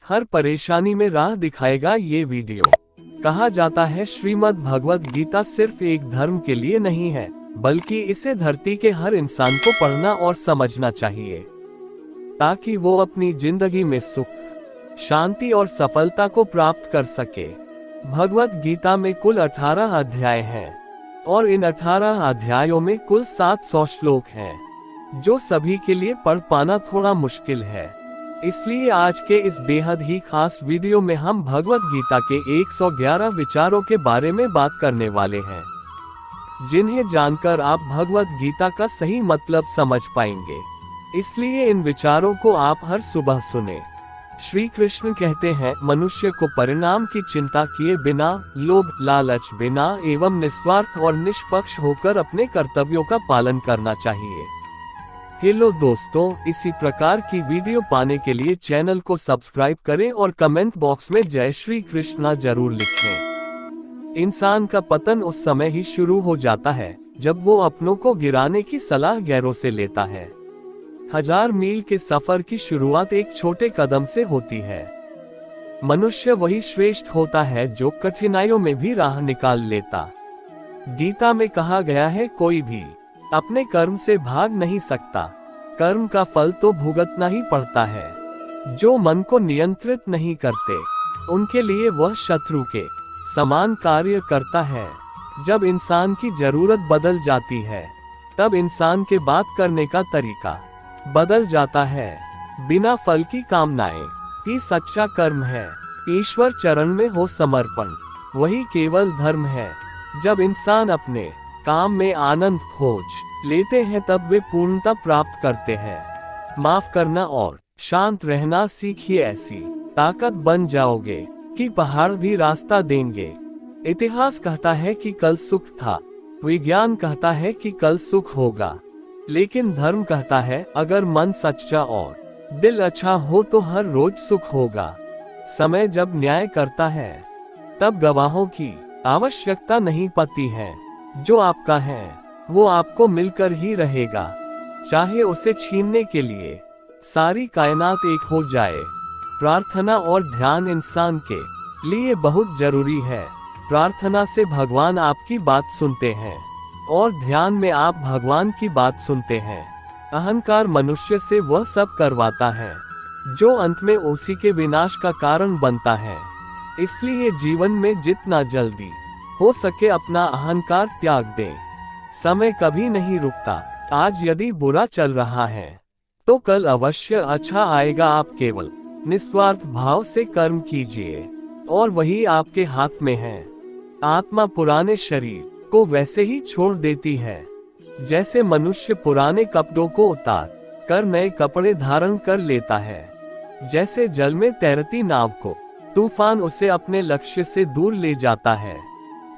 हर परेशानी में राह दिखाएगा ये वीडियो। कहा जाता है श्रीमद् भगवत गीता सिर्फ एक धर्म के लिए नहीं है, बल्कि इसे धरती के हर इंसान को पढ़ना और समझना चाहिए, ताकि वो अपनी जिंदगी में सुख, शांति और सफलता को प्राप्त कर सके। भगवत गीता में कुल 18 अध्याय हैं और इन 18 अध्यायों में कुल 700 श्लोक हैं, जो सभी के लिए पढ़ पाना थोड़ा मुश्किल है। इसलिए आज के इस बेहद ही खास वीडियो में हम भगवत गीता के 111 विचारों के बारे में बात करने वाले हैं, जिन्हें जानकर आप भगवत गीता का सही मतलब समझ पाएंगे। इसलिए इन विचारों को आप हर सुबह सुने। श्री कृष्ण कहते हैं, मनुष्य को परिणाम की चिंता किए बिना, लोभ लालच बिना एवं निस्वार्थ और निष्पक्ष होकर अपने कर्तव्यों का पालन करना चाहिए। हेलो दोस्तों, इसी प्रकार की वीडियो पाने के लिए चैनल को सब्सक्राइब करें और कमेंट बॉक्स में जय श्री कृष्णा जरूर लिखें। इंसान का पतन उस समय ही शुरू हो जाता है जब वो अपनों को गिराने की सलाह गैरों से लेता है। 1000 मील के सफर की शुरुआत एक छोटे कदम से होती है। मनुष्य वही श्रेष्ठ होता है जो कठिनाइयों में भी राह निकाल लेता। गीता में कहा गया है, कोई भी अपने कर्म से भाग नहीं सकता, कर्म का फल तो भुगतना ही पड़ता है। जो मन को नियंत्रित नहीं करते, उनके लिए वह शत्रु के समान कार्य करता है। जब इंसान की जरूरत बदल जाती है, तब इंसान के बात करने का तरीका बदल जाता है। बिना फल की कामनाएं ही सच्चा कर्म है। ईश्वर चरण में हो समर्पण, वही केवल धर्म है। जब इंसान अपने काम में आनंद खोज लेते हैं, तब वे पूर्णता प्राप्त करते हैं। माफ करना और शांत रहना सीखिए, ऐसी ताकत बन जाओगे कि पहाड़ भी रास्ता देंगे। इतिहास कहता है कि कल सुख था, विज्ञान कहता है कि कल सुख होगा, लेकिन धर्म कहता है अगर मन सच्चा और दिल अच्छा हो तो हर रोज सुख होगा। समय जब न्याय करता है, तब गवाहों की आवश्यकता नहीं पड़ती है। जो आपका है वो आपको मिलकर ही रहेगा, चाहे उसे छीनने के लिए सारी कायनात एक हो जाए। प्रार्थना और ध्यान इंसान के लिए बहुत जरूरी है। प्रार्थना से भगवान आपकी बात सुनते हैं और ध्यान में आप भगवान की बात सुनते हैं। अहंकार मनुष्य से वह सब करवाता है जो अंत में उसी के विनाश का कारण बनता है। इसलिए जीवन में जितना जल्दी हो सके अपना अहंकार त्याग दें। समय कभी नहीं रुकता। आज यदि बुरा चल रहा है तो कल अवश्य अच्छा आएगा। आप केवल निस्वार्थ भाव से कर्म कीजिए और वही आपके हाथ में है। आत्मा पुराने शरीर को वैसे ही छोड़ देती है जैसे मनुष्य पुराने कपड़ों को उतार कर नए कपड़े धारण कर लेता है। जैसे जल में तैरती नाव को तूफान उसे अपने लक्ष्य से दूर ले जाता है,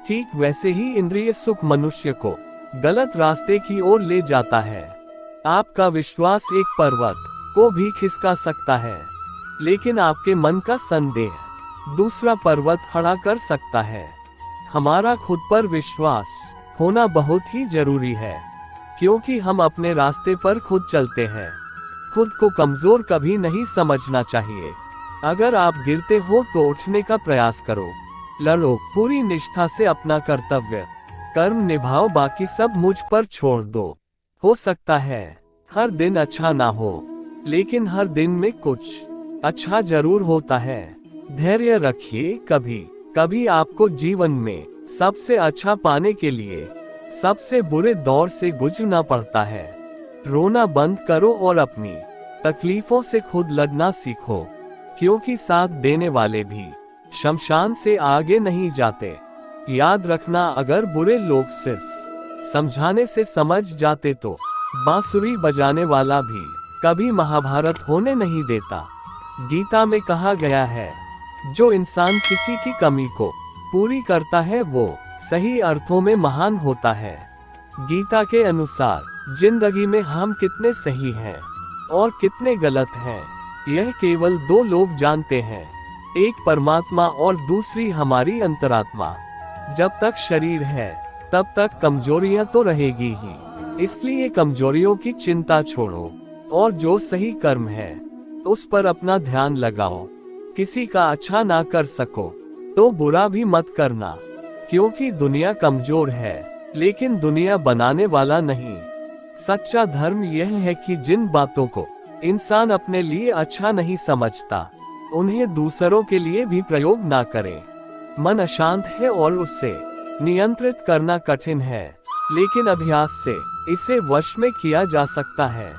ठीक वैसे ही इंद्रिय सुख मनुष्य को गलत रास्ते की ओर ले जाता है। आपका विश्वास एक पर्वत को भी खिसका सकता है, लेकिन आपके मन का संदेह दूसरा पर्वत खड़ा कर सकता है। हमारा खुद पर विश्वास होना बहुत ही जरूरी है, क्योंकि हम अपने रास्ते पर खुद चलते हैं। खुद को कमजोर कभी नहीं समझना चाहिए। अगर आप गिरते हो तो उठने का प्रयास करो, लड़ो पूरी निष्ठा से अपना कर्तव्य कर्म निभाओ, बाकी सब मुझ पर छोड़ दो। हो सकता है हर दिन अच्छा ना हो, लेकिन हर दिन में कुछ अच्छा जरूर होता है। धैर्य रखिए, कभी कभी आपको जीवन में सबसे अच्छा पाने के लिए सबसे बुरे दौर से गुजरना पड़ता है। रोना बंद करो और अपनी तकलीफों से खुद लड़ना सीखो, क्योंकि साथ देने वाले भी शमशान से आगे नहीं जाते। याद रखना, अगर बुरे लोग सिर्फ समझाने से समझ जाते तो बांसुरी बजाने वाला भी कभी महाभारत होने नहीं देता। गीता में कहा गया है, जो इंसान किसी की कमी को पूरी करता है वो सही अर्थों में महान होता है। गीता के अनुसार जिंदगी में हम कितने सही हैं और कितने गलत हैं, यह केवल 2 लोग जानते हैं, एक परमात्मा और दूसरी हमारी अंतरात्मा। जब तक शरीर है तब तक कमजोरियां तो रहेगी ही, इसलिए कमजोरियों की चिंता छोड़ो और जो सही कर्म है उस पर अपना ध्यान लगाओ। किसी का अच्छा ना कर सको तो बुरा भी मत करना, क्योंकि दुनिया कमजोर है लेकिन दुनिया बनाने वाला नहीं। सच्चा धर्म यह है कि जिन बातों को इंसान अपने लिए अच्छा नहीं समझता उन्हें दूसरों के लिए भी प्रयोग ना करे। मन अशांत है और उससे नियंत्रित करना कठिन है, लेकिन अभ्यास से इसे वश में किया जा सकता है।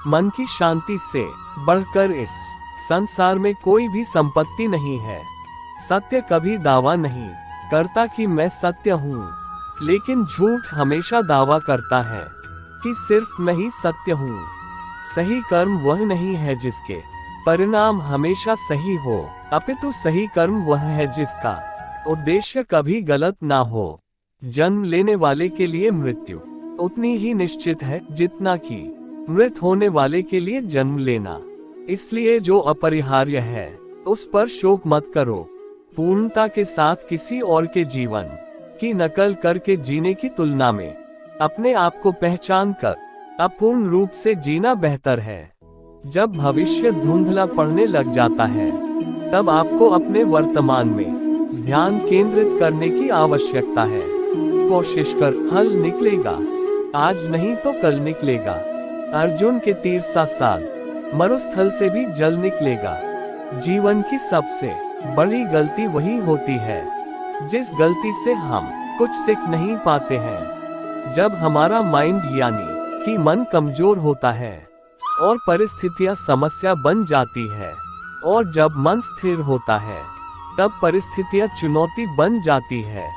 मन की शांति से बढ़कर इस संसार में कोई भी संपत्ति नहीं है। सत्य कभी दावा नहीं करता कि मैं सत्य हूँ, लेकिन झूठ हमेशा दावा करता है कि सिर्फ मैं ही सत्य हूँ। सही कर्म वह नहीं है जिसके परिणाम हमेशा सही हो, अपितु सही कर्म वह है जिसका उद्देश्य कभी गलत ना हो। जन्म लेने वाले के लिए मृत्यु उतनी ही निश्चित है जितना कि मृत होने वाले के लिए जन्म लेना। इसलिए जो अपरिहार्य है उस पर शोक मत करो। पूर्णता के साथ किसी और के जीवन की नकल करके जीने की तुलना में अपने आप को पहचान कर अपूर्ण रूप से जीना बेहतर है। जब भविष्य धुंधला पड़ने लग जाता है तब आपको अपने वर्तमान में ध्यान केंद्रित करने की आवश्यकता है। कोशिश कर, हल निकलेगा, आज नहीं तो कल निकलेगा। अर्जुन के तीर सा साल मरुस्थल से भी जल निकलेगा। जीवन की सबसे बड़ी गलती वही होती है जिस गलती से हम कुछ सीख नहीं पाते हैं। जब हमारा माइंड यानी कि मन कमजोर होता है और परिस्थितियां समस्या बन जाती है, और जब मन स्थिर होता है तब परिस्थितियां चुनौती बन जाती है।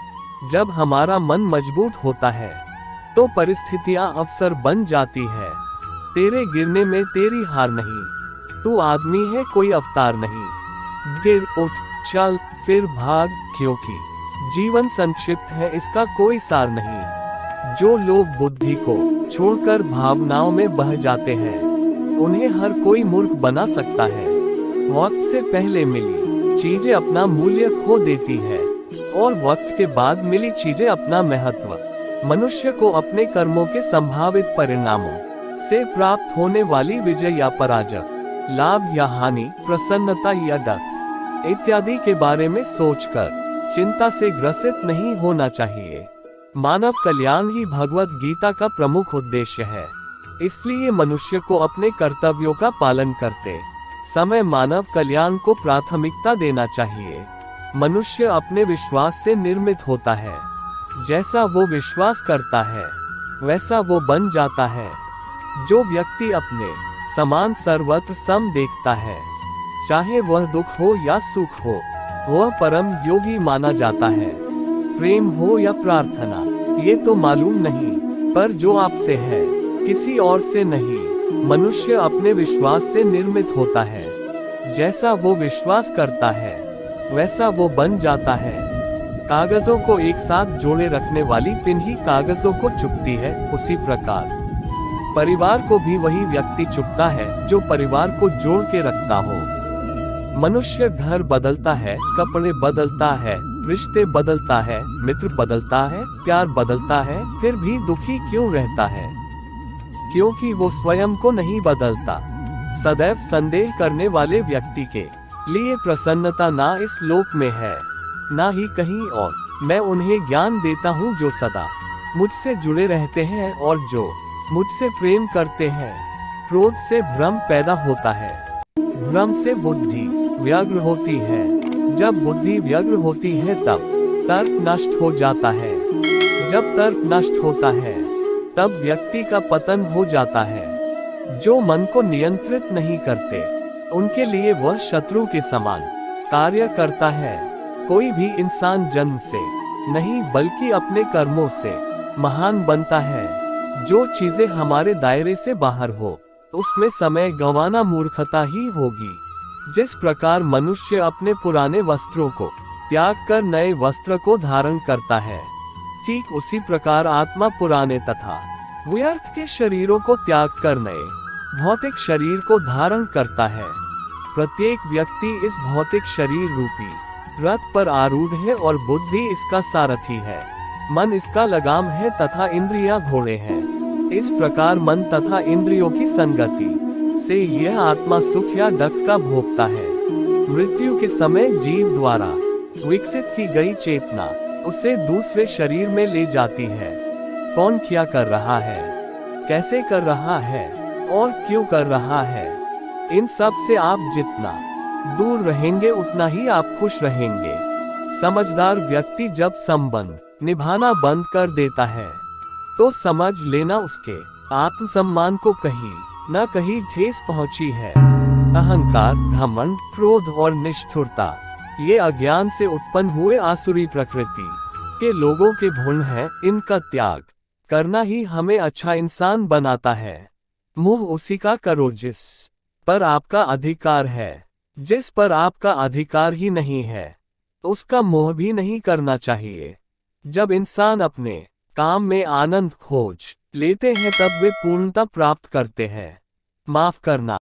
जब हमारा मन मजबूत होता है तो परिस्थितियां अवसर बन जाती है। तेरे गिरने में तेरी हार नहीं, तू आदमी है कोई अवतार नहीं। गिर, उठ, चल, फिर भाग, क्योंकि जीवन संक्षिप्त है, इसका कोई सार नहीं। जो लोग बुद्धि को छोड़कर भावनाओं में बह जाते हैं उन्हें हर कोई मूर्ख बना सकता है। वक्त से पहले मिली चीजें अपना मूल्य खो देती है और वक्त के बाद मिली चीजें अपना महत्व। मनुष्य को अपने कर्मों के संभावित परिणामों से प्राप्त होने वाली विजय या पराजय, लाभ या हानि, प्रसन्नता या दुख इत्यादि के बारे में सोचकर चिंता से ग्रसित नहीं होना चाहिए। मानव कल्याण ही भगवत गीता का प्रमुख उद्देश्य है। इसलिए मनुष्य को अपने कर्तव्यों का पालन करते समय मानव कल्याण को प्राथमिकता देना चाहिए। मनुष्य अपने विश्वास से निर्मित होता है। जैसा वो विश्वास करता है वैसा वो बन जाता है। जो व्यक्ति अपने समान सर्वत्र सम देखता है, चाहे वह दुख हो या सुख हो, वह परम योगी माना जाता है। प्रेम हो या प्रार्थना ये तो मालूम नहीं, पर जो आपसे है किसी और से नहीं। मनुष्य अपने विश्वास से निर्मित होता है। जैसा वो विश्वास करता है वैसा वो बन जाता है। कागजों को एक साथ जोड़े रखने वाली पिन ही कागजों को चुभती है, उसी प्रकार परिवार को भी वही व्यक्ति चुभता है जो परिवार को जोड़ के रखता हो। मनुष्य घर बदलता है, कपड़े बदलता है, रिश्ते बदलता है, मित्र बदलता है, प्यार बदलता है, फिर भी दुखी क्यों रहता है? क्योंकि वो स्वयं को नहीं बदलता। सदैव संदेह करने वाले व्यक्ति के लिए प्रसन्नता ना इस लोक में है ना ही कहीं और। मैं उन्हें ज्ञान देता हूँ जो सदा मुझसे जुड़े रहते हैं और जो मुझसे प्रेम करते हैं। क्रोध से भ्रम पैदा होता है, भ्रम से बुद्धि व्यग्र होती है। जब बुद्धि व्यग्र होती है तब तर्क नष्ट हो जाता है। जब तर्क नष्ट होता है तब व्यक्ति का पतन हो जाता है। जो मन को नियंत्रित नहीं करते उनके लिए वह शत्रु के समान कार्य करता है। कोई भी इंसान जन्म से नहीं बल्कि अपने कर्मों से महान बनता है। जो चीजें हमारे दायरे से बाहर हो उसमें समय गंवाना मूर्खता ही होगी। जिस प्रकार मनुष्य अपने पुराने वस्त्रों को त्याग कर नए वस्त्र को धारण करता है, ठीक उसी प्रकार आत्मा पुराने तथा व्यर्थ के शरीरों को त्याग कर नए भौतिक शरीर को धारण करता है। प्रत्येक व्यक्ति इस भौतिक शरीर रूपी रथ पर आरूढ़ है और बुद्धि इसका सारथी है। मन इसका लगाम है तथा इंद्रियां घोड़े हैं। इस प्रकार मन तथा इंद्रियों की संगति से यह आत्मा सुख या दुख का भोगता है। मृत्यु के समय जीव द्वारा विकसित की गई चेतना उसे दूसरे शरीर में ले जाती है। कौन क्या कर रहा है, कैसे कर रहा है और क्यों कर रहा है, इन सब से आप जितना दूर रहेंगे उतना ही आप खुश रहेंगे। समझदार व्यक्ति जब संबंध निभाना बंद कर देता है तो समझ लेना उसके आत्मसम्मान को कहीं न कहीं ठेस पहुंची है। अहंकार, घमंड, क्रोध और निष्ठुरता ये अज्ञान से उत्पन्न हुए आसुरी प्रकृति के लोगों के गुण हैं। इनका त्याग करना ही हमें अच्छा इंसान बनाता है। मुंह उसी का करो जिस पर आपका अधिकार है। जिस पर आपका अधिकार ही नहीं है उसका मोह भी नहीं करना चाहिए। जब इंसान अपने काम में आनंद खोज लेते हैं तब वे पूर्णता प्राप्त करते हैं। माफ करना।